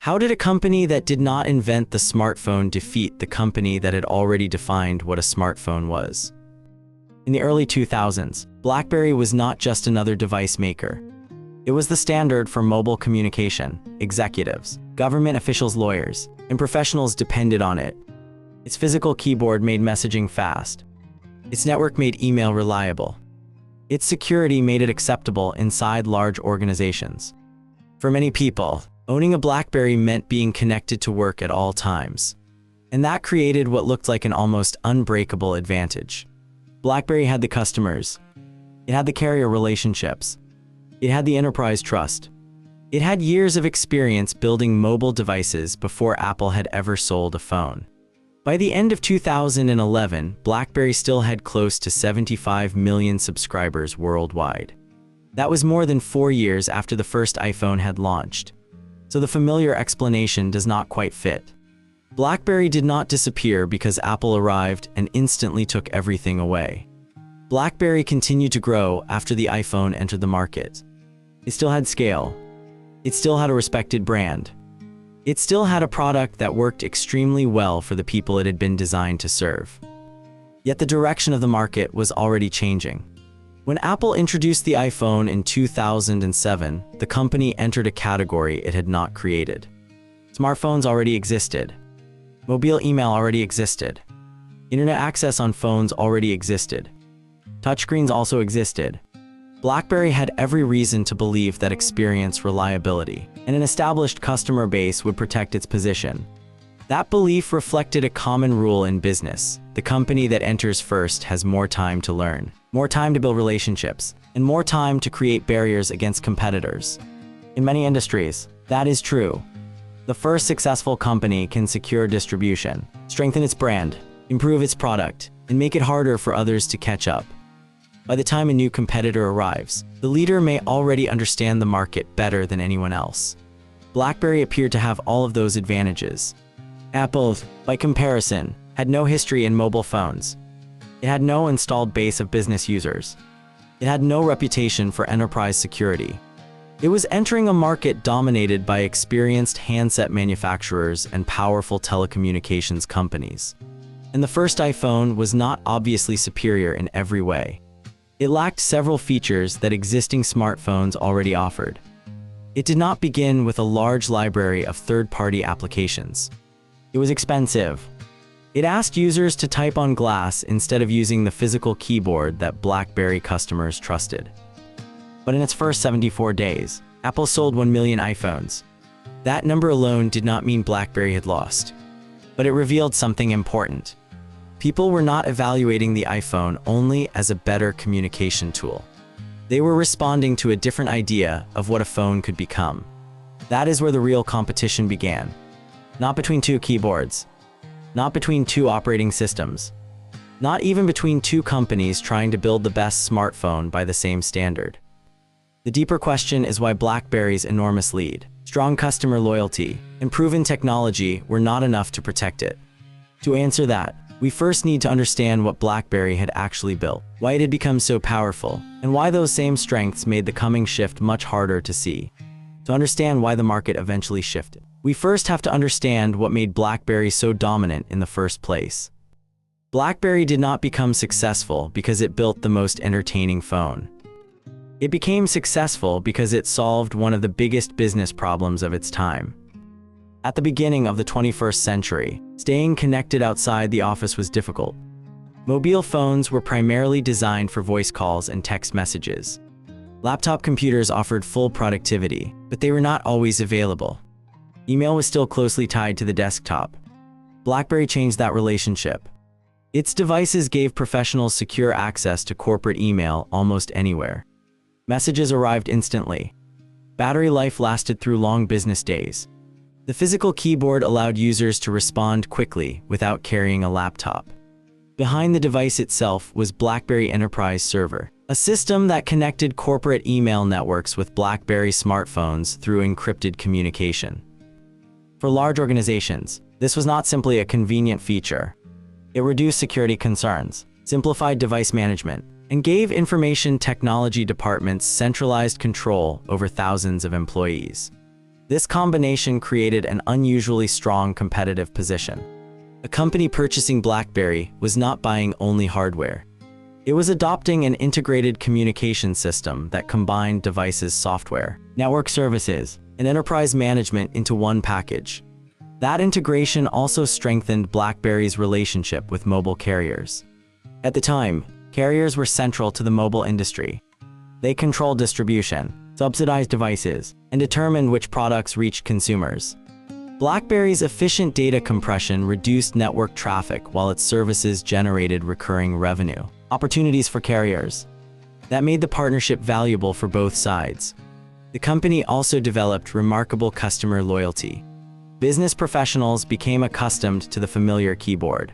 How did a company that did not invent the smartphone defeat the company that had already defined what a smartphone was? In the early 2000s, BlackBerry was not just another device maker. It was the standard for mobile communication. Executives, government officials, lawyers, and professionals depended on it. Its physical keyboard made messaging fast. Its network made email reliable. Its security made it acceptable inside large organizations. For many people, owning a BlackBerry meant being connected to work at all times. And that created what looked like an almost unbreakable advantage. BlackBerry had the customers. It had the carrier relationships. It had the enterprise trust. It had years of experience building mobile devices before Apple had ever sold a phone. By the end of 2011, BlackBerry still had close to 75 million subscribers worldwide. That was more than 4 years after the first iPhone had launched. So the familiar explanation does not quite fit. BlackBerry did not disappear because Apple arrived and instantly took everything away. BlackBerry continued to grow after the iPhone entered the market. It still had scale. It still had a respected brand. It still had a product that worked extremely well for the people it had been designed to serve. Yet the direction of the market was already changing. When Apple introduced the iPhone in 2007, the company entered a category it had not created. Smartphones already existed. Mobile email already existed. Internet access on phones already existed. Touchscreens also existed. BlackBerry had every reason to believe that experience, reliability, and an established customer base would protect its position. That belief reflected a common rule in business. The company that enters first has more time to learn, more time to build relationships, and more time to create barriers against competitors. In many industries, that is true. The first successful company can secure distribution, strengthen its brand, improve its product, and make it harder for others to catch up. By the time a new competitor arrives, the leader may already understand the market better than anyone else. BlackBerry appeared to have all of those advantages. Apple, by comparison, had no history in mobile phones. It had no installed base of business users. It had no reputation for enterprise security. It was entering a market dominated by experienced handset manufacturers and powerful telecommunications companies. And the first iPhone was not obviously superior in every way. It lacked several features that existing smartphones already offered. It did not begin with a large library of third-party applications. It was expensive. It asked users to type on glass instead of using the physical keyboard that BlackBerry customers trusted. But in its first 74 days, Apple sold 1 million iPhones. That number alone did not mean BlackBerry had lost. But it revealed something important. People were not evaluating the iPhone only as a better communication tool. They were responding to a different idea of what a phone could become. That is where the real competition began. Not between two keyboards. Not between two operating systems. Not even between two companies trying to build the best smartphone by the same standard. The deeper question is why BlackBerry's enormous lead, strong customer loyalty, and proven technology were not enough to protect it. To answer that, we first need to understand what BlackBerry had actually built, why it had become so powerful, and why those same strengths made the coming shift much harder to see. To understand why the market eventually shifted, we first have to understand what made BlackBerry so dominant in the first place. BlackBerry did not become successful because it built the most entertaining phone. It became successful because it solved one of the biggest business problems of its time. At the beginning of the 21st century, staying connected outside the office was difficult. Mobile phones were primarily designed for voice calls and text messages. Laptop computers offered full productivity, but they were not always available. Email was still closely tied to the desktop. BlackBerry changed that relationship. Its devices gave professionals secure access to corporate email almost anywhere. Messages arrived instantly. Battery life lasted through long business days. The physical keyboard allowed users to respond quickly without carrying a laptop. Behind the device itself was BlackBerry Enterprise Server, a system that connected corporate email networks with BlackBerry smartphones through encrypted communication. For large organizations, this was not simply a convenient feature. It reduced security concerns, simplified device management, and gave information technology departments centralized control over thousands of employees. This combination created an unusually strong competitive position. A company purchasing BlackBerry was not buying only hardware. It was adopting an integrated communication system that combined devices' software, network services, and enterprise management into one package. That integration also strengthened BlackBerry's relationship with mobile carriers. At the time, carriers were central to the mobile industry. They controlled distribution, subsidized devices, and determined which products reached consumers. BlackBerry's efficient data compression reduced network traffic while its services generated recurring revenue opportunities for carriers. That made the partnership valuable for both sides. The company also developed remarkable customer loyalty. Business professionals became accustomed to the familiar keyboard.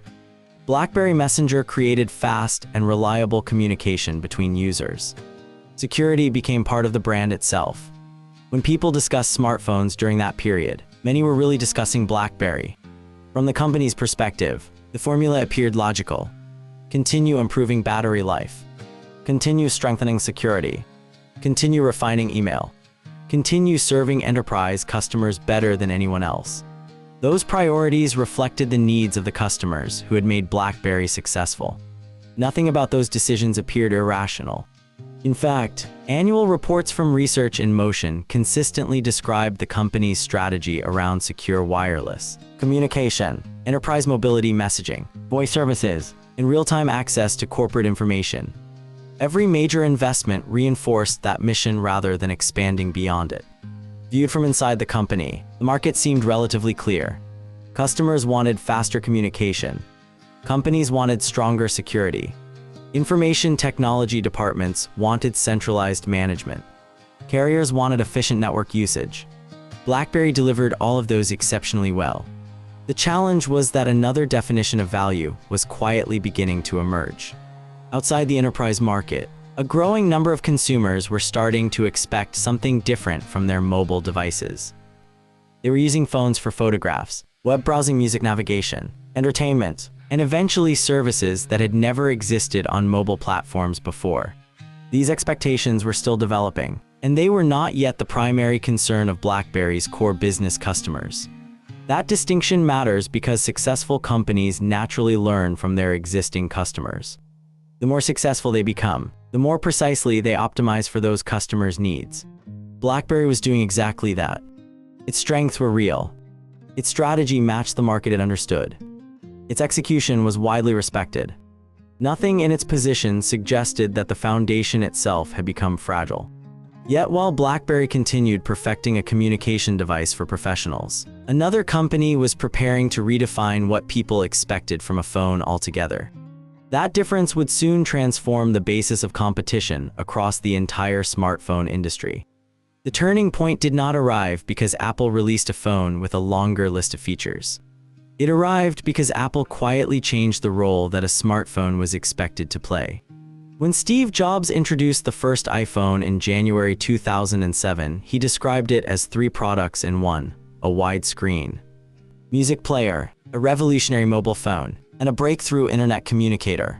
BlackBerry Messenger created fast and reliable communication between users. Security became part of the brand itself. When people discussed smartphones during that period, many were really discussing BlackBerry. From the company's perspective, the formula appeared logical. Continue improving battery life. Continue strengthening security. Continue refining email. Continue serving enterprise customers better than anyone else. Those priorities reflected the needs of the customers who had made BlackBerry successful. Nothing about those decisions appeared irrational. In fact, annual reports from Research in Motion consistently described the company's strategy around secure wireless communication, enterprise mobility messaging, voice services, and real-time access to corporate information. Every major investment reinforced that mission rather than expanding beyond it. Viewed from inside the company, the market seemed relatively clear. Customers wanted faster communication. Companies wanted stronger security. Information technology departments wanted centralized management. Carriers wanted efficient network usage. BlackBerry delivered all of those exceptionally well. The challenge was that another definition of value was quietly beginning to emerge. Outside the enterprise market, a growing number of consumers were starting to expect something different from their mobile devices. They were using phones for photographs, web browsing, music navigation, entertainment, and eventually services that had never existed on mobile platforms before. These expectations were still developing, and they were not yet the primary concern of BlackBerry's core business customers. That distinction matters because successful companies naturally learn from their existing customers. The more successful they become, the more precisely they optimize for those customers' needs. BlackBerry was doing exactly that. Its strengths were real. Its strategy matched the market it understood. Its execution was widely respected. Nothing in its position suggested that the foundation itself had become fragile. Yet while BlackBerry continued perfecting a communication device for professionals, another company was preparing to redefine what people expected from a phone altogether. That difference would soon transform the basis of competition across the entire smartphone industry. The turning point did not arrive because Apple released a phone with a longer list of features. It arrived because Apple quietly changed the role that a smartphone was expected to play. When Steve Jobs introduced the first iPhone in January 2007, he described it as 3 products in one: a widescreen music player, a revolutionary mobile phone, and a breakthrough internet communicator.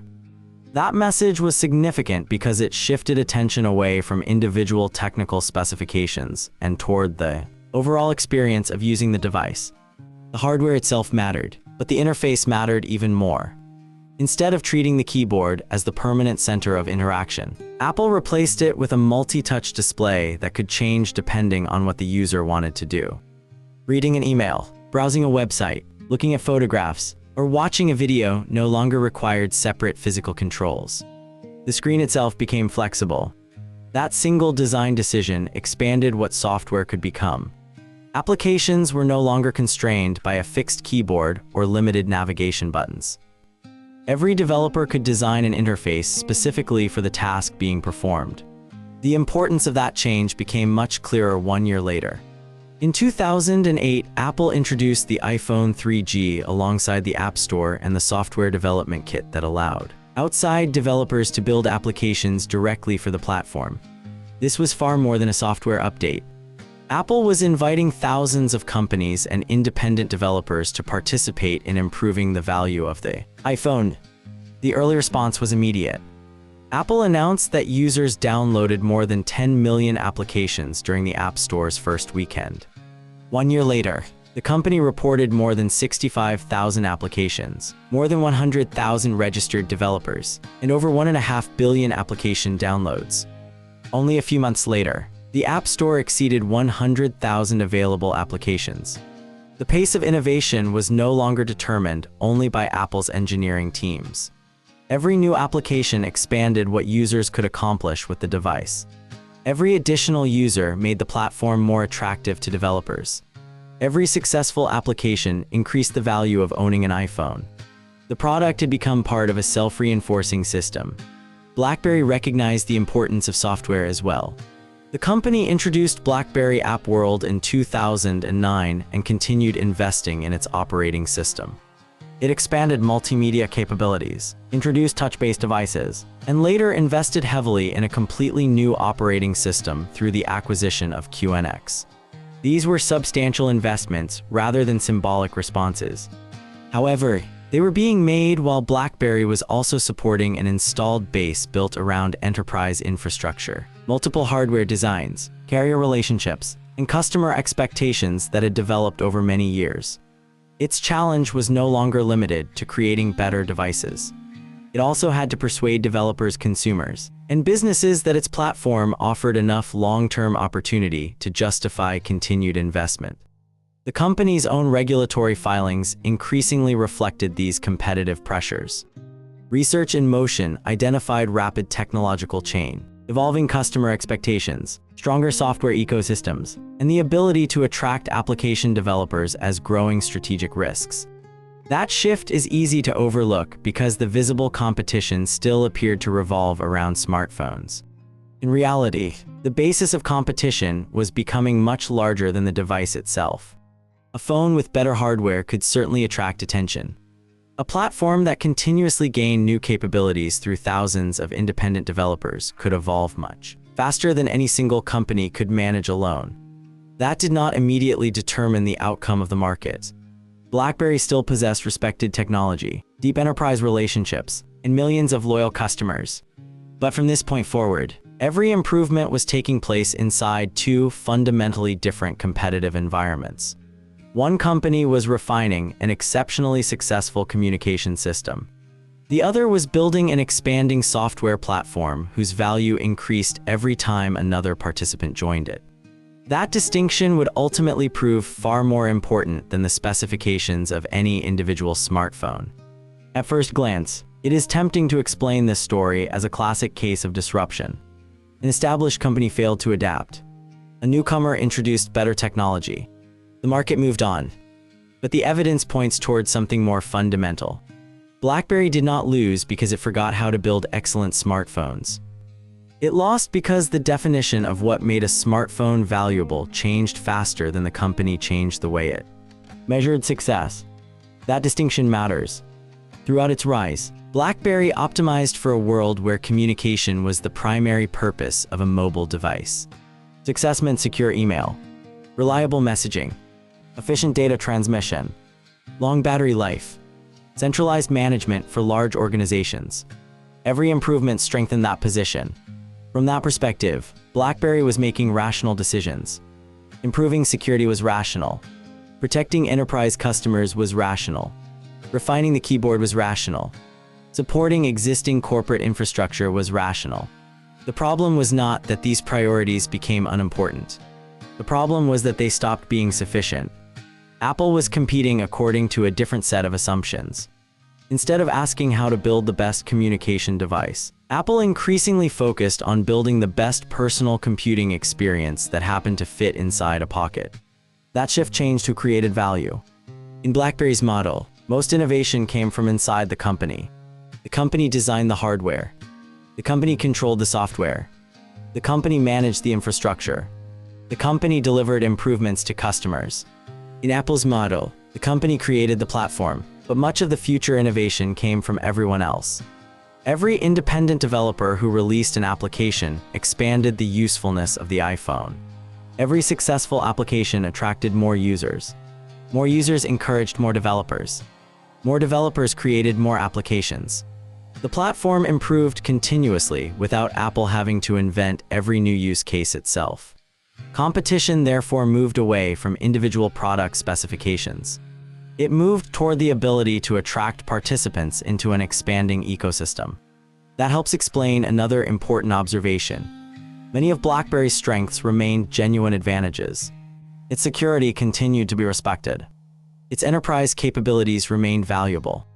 That message was significant because it shifted attention away from individual technical specifications and toward the overall experience of using the device. The hardware itself mattered, but the interface mattered even more. Instead of treating the keyboard as the permanent center of interaction, Apple replaced it with a multi-touch display that could change depending on what the user wanted to do. Reading an email, browsing a website, looking at photographs, or watching a video no longer required separate physical controls. The screen itself became flexible. That single design decision expanded what software could become. Applications were no longer constrained by a fixed keyboard or limited navigation buttons. Every developer could design an interface specifically for the task being performed. The importance of that change became much clearer 1 year later. In 2008, Apple introduced the iPhone 3G alongside the App Store and the software development kit that allowed outside developers to build applications directly for the platform. This was far more than a software update. Apple was inviting thousands of companies and independent developers to participate in improving the value of the iPhone. The early response was immediate. Apple announced that users downloaded more than 10 million applications during the App Store's first weekend. 1 year later, the company reported more than 65,000 applications, more than 100,000 registered developers, and over 1.5 billion application downloads. Only a few months later, the App Store exceeded 100,000 available applications. The pace of innovation was no longer determined only by Apple's engineering teams. Every new application expanded what users could accomplish with the device. Every additional user made the platform more attractive to developers. Every successful application increased the value of owning an iPhone. The product had become part of a self-reinforcing system. BlackBerry recognized the importance of software as well. The company introduced BlackBerry App World in 2009 and continued investing in its operating system. It expanded multimedia capabilities, introduced touch-based devices, and later invested heavily in a completely new operating system through the acquisition of QNX. These were substantial investments rather than symbolic responses. However, they were being made while BlackBerry was also supporting an installed base built around enterprise infrastructure, multiple hardware designs, carrier relationships, and customer expectations that had developed over many years. Its challenge was no longer limited to creating better devices. It also had to persuade developers, consumers, and businesses that its platform offered enough long-term opportunity to justify continued investment. The company's own regulatory filings increasingly reflected these competitive pressures. Research in motion identified rapid technological change, evolving customer expectations, stronger software ecosystems, and the ability to attract application developers as growing strategic risks. That shift is easy to overlook because the visible competition still appeared to revolve around smartphones. In reality, the basis of competition was becoming much larger than the device itself. A phone with better hardware could certainly attract attention. A platform that continuously gained new capabilities through thousands of independent developers could evolve much faster than any single company could manage alone. That did not immediately determine the outcome of the market. BlackBerry still possessed respected technology, deep enterprise relationships, and millions of loyal customers. But from this point forward, every improvement was taking place inside two fundamentally different competitive environments. One company was refining an exceptionally successful communication system. The other was building an expanding software platform whose value increased every time another participant joined it. That distinction would ultimately prove far more important than the specifications of any individual smartphone. At first glance, it is tempting to explain this story as a classic case of disruption. An established company failed to adapt. A newcomer introduced better technology. The market moved on. But the evidence points towards something more fundamental. BlackBerry did not lose because it forgot how to build excellent smartphones. It lost because the definition of what made a smartphone valuable changed faster than the company changed the way it measured success. That distinction matters. Throughout its rise, BlackBerry optimized for a world where communication was the primary purpose of a mobile device. Success meant secure email, reliable messaging, efficient data transmission, long battery life, centralized management for large organizations. Every improvement strengthened that position. From that perspective, BlackBerry was making rational decisions. Improving security was rational. Protecting enterprise customers was rational. Refining the keyboard was rational. Supporting existing corporate infrastructure was rational. The problem was not that these priorities became unimportant. The problem was that they stopped being sufficient. Apple was competing according to a different set of assumptions. Instead of asking how to build the best communication device, Apple increasingly focused on building the best personal computing experience that happened to fit inside a pocket. That shift changed who created value. In BlackBerry's model, most innovation came from inside the company. The company designed the hardware. The company controlled the software. The company managed the infrastructure. The company delivered improvements to customers. In Apple's model, the company created the platform, but much of the future innovation came from everyone else. Every independent developer who released an application expanded the usefulness of the iPhone. Every successful application attracted more users. More users encouraged more developers. More developers created more applications. The platform improved continuously without Apple having to invent every new use case itself. Competition therefore moved away from individual product specifications. It moved toward the ability to attract participants into an expanding ecosystem. That helps explain another important observation. Many of BlackBerry's strengths remained genuine advantages. Its security continued to be respected. Its enterprise capabilities remained valuable.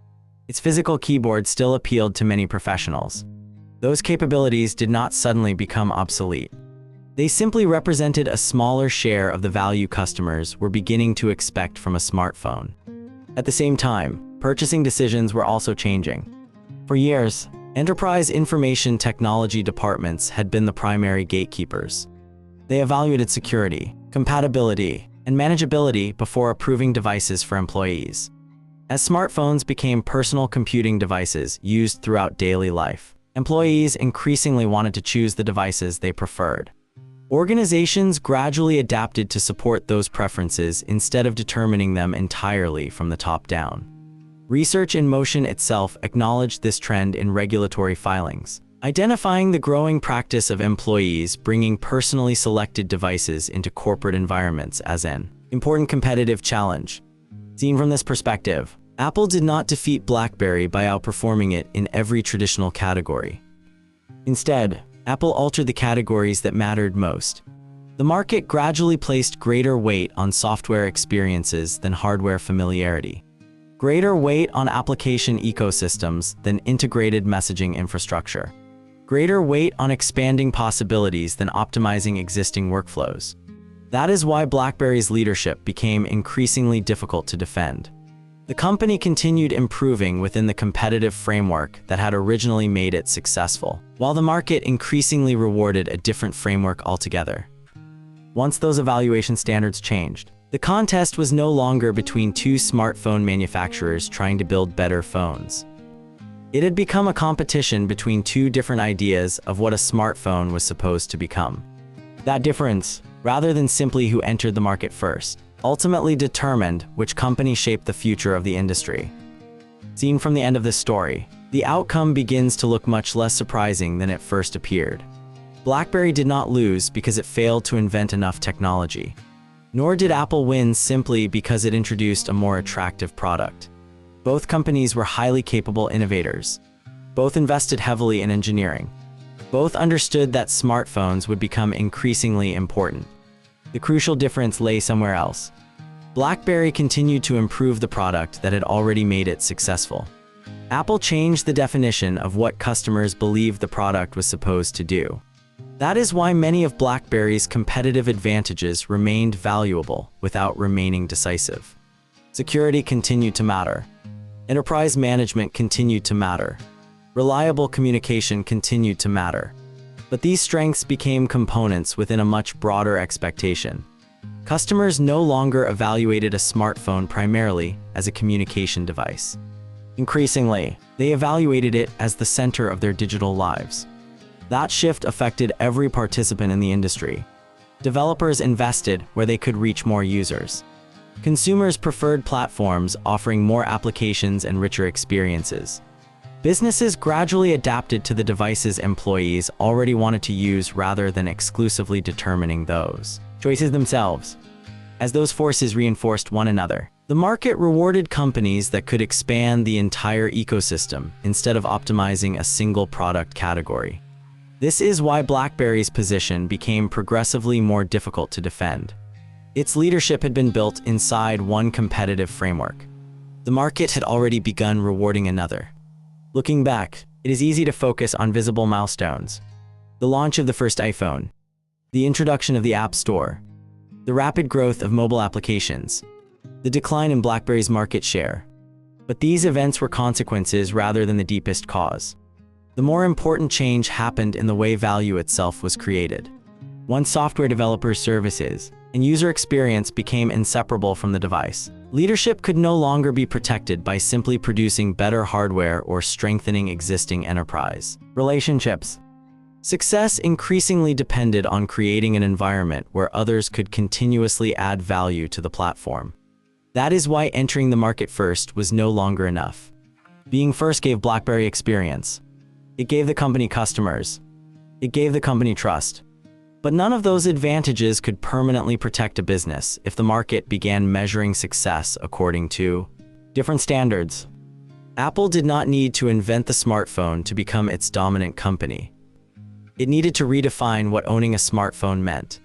Its physical keyboard still appealed to many professionals. Those capabilities did not suddenly become obsolete. They simply represented a smaller share of the value customers were beginning to expect from a smartphone. At the same time, purchasing decisions were also changing. For years, enterprise information technology departments had been the primary gatekeepers. They evaluated security, compatibility, and manageability before approving devices for employees. As smartphones became personal computing devices used throughout daily life, employees increasingly wanted to choose the devices they preferred. Organizations gradually adapted to support those preferences instead of determining them entirely from the top down. Research in Motion itself acknowledged this trend in regulatory filings, identifying the growing practice of employees bringing personally selected devices into corporate environments as an important competitive challenge. Seen from this perspective, Apple did not defeat BlackBerry by outperforming it in every traditional category. Instead, Apple altered the categories that mattered most. The market gradually placed greater weight on software experiences than hardware familiarity, greater weight on application ecosystems than integrated messaging infrastructure, greater weight on expanding possibilities than optimizing existing workflows. That is why BlackBerry's leadership became increasingly difficult to defend. The company continued improving within the competitive framework that had originally made it successful, while the market increasingly rewarded a different framework altogether. Once those evaluation standards changed, the contest was no longer between two smartphone manufacturers trying to build better phones. It had become a competition between two different ideas of what a smartphone was supposed to become. That difference, rather than simply who entered the market first, ultimately determined which company shaped the future of the industry. Seen from the end of this story, the outcome begins to look much less surprising than it first appeared. BlackBerry did not lose because it failed to invent enough technology. Nor did Apple win simply because it introduced a more attractive product. Both companies were highly capable innovators. Both invested heavily in engineering. Both understood that smartphones would become increasingly important. The crucial difference lay somewhere else. BlackBerry continued to improve the product that had already made it successful. Apple changed the definition of what customers believed the product was supposed to do. That is why many of BlackBerry's competitive advantages remained valuable without remaining decisive. Security continued to matter. Enterprise management continued to matter. Reliable communication continued to matter. But these strengths became components within a much broader expectation. Customers no longer evaluated a smartphone primarily as a communication device. Increasingly, they evaluated it as the center of their digital lives. That shift affected every participant in the industry. Developers invested where they could reach more users. Consumers preferred platforms offering more applications and richer experiences. Businesses gradually adapted to the devices employees already wanted to use rather than exclusively determining those choices themselves. As those forces reinforced one another, the market rewarded companies that could expand the entire ecosystem instead of optimizing a single product category. This is why BlackBerry's position became progressively more difficult to defend. Its leadership had been built inside one competitive framework. The market had already begun rewarding another. Looking back, it is easy to focus on visible milestones. The launch of the first iPhone, the introduction of the App Store, the rapid growth of mobile applications, the decline in BlackBerry's market share. But these events were consequences rather than the deepest cause. The more important change happened in the way value itself was created. Once software developers' services and user experience became inseparable from the device, leadership could no longer be protected by simply producing better hardware or strengthening existing enterprise relationships. Success increasingly depended on creating an environment where others could continuously add value to the platform. That is why entering the market first was no longer enough. Being first gave BlackBerry experience. It gave the company customers. It gave the company trust. But none of those advantages could permanently protect a business if the market began measuring success according to different standards. Apple did not need to invent the smartphone to become its dominant company. It needed to redefine what owning a smartphone meant.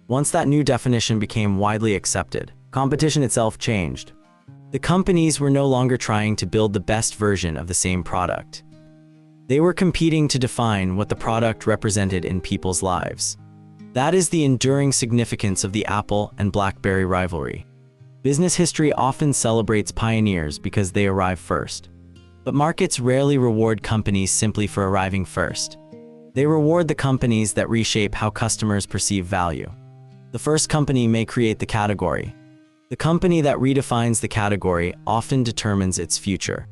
Once that new definition became widely accepted, competition itself changed. The companies were no longer trying to build the best version of the same product. They were competing to define what the product represented in people's lives. That is the enduring significance of the Apple and BlackBerry rivalry. Business history often celebrates pioneers because they arrive first. But markets rarely reward companies simply for arriving first. They reward the companies that reshape how customers perceive value. The first company may create the category. The company that redefines the category often determines its future.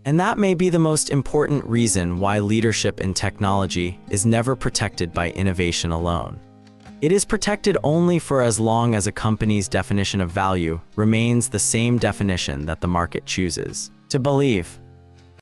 And that may be the most important reason why leadership in technology is never protected by innovation alone. It is protected only for as long as a company's definition of value remains the same definition that the market chooses to believe.